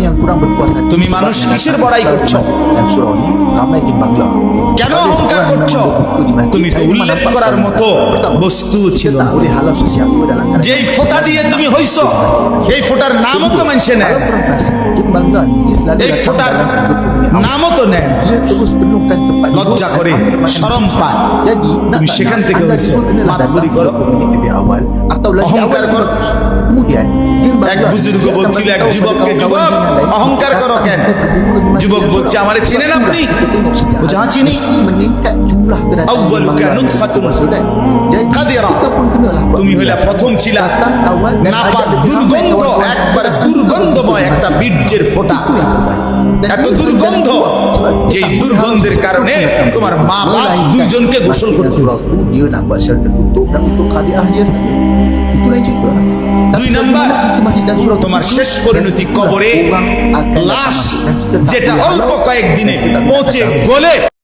yang kurang berpuas hati. তুমি মানুষ কিসের বড়াই করছো? Dan surau ini ramai di Bangla. কেন অহংকার করছো? তুমি তো উল্লেখ keraর মতো বস্তু ছিল Tak boleh halal sesuatu dalam kerajaan. যেই ফোঁটা দিয়ে তুমি হইছো এই ফোঁটার নামও তো মানছে না, Kalau perang perasa di Bangla ni dia selalu এই datang ফোঁটার dalam 30 minit awal. নামও তো নেন, Dia terus penuhkan tempat লজ্জা duduk করে dan ambil শরম makanan. পায়। Jadi nak তুমি tak সেখান nak, থেকে anda হইছো juga kenalah datang মাতবরি করো। 30 minit lebih awal atau lagi অহংকার awal. করো। Kemudian di Bangla এক বুজুর্গ dia akan বলছিল এক beritahu যুবককে, kepada যুবক kawan-kawan yang lain, অহংকার করো কেন? datang ke buku di যুবক masjid বলছে surau. আমারে চিনেন আপনি? Kita tengok sejarah. বলছে হ্যাঁ চিনি। Meningkat jumlah kedatangan di Awwaluka Bangla. nutfatun Maksudnya, jadi qadira. kita pun kenalah তুমি হইলা প্রথম ছিলা datang awal dan নাপাক ajak lebih ramai দুর্গন্ধ, kawan-kawan. একবার দুর্গন্ধময় একটা বীর্যের ফোঁটা, Itu yang terbaik. Dan এত itu দুর্গন্ধ sebab kita যেই tak দুর্গন্ধের harus কারণে melakukan তোমার মা বাপ melainkan দুইজনকে গোসল masjid dan করতে surau হয়েছে। itu dia nak buat sel tertutup dan untuk khadiah dia sendiri. Itu lain cerita. দুই নাম্বার, masjid dan surau তোমার itu, শেষ পরিণতি কবরে orang akan datang লাশ masjid dan kita tak যেটা boleh অল্প halau কয়েকদিনে dan kita tak boleh পচে datang. গলে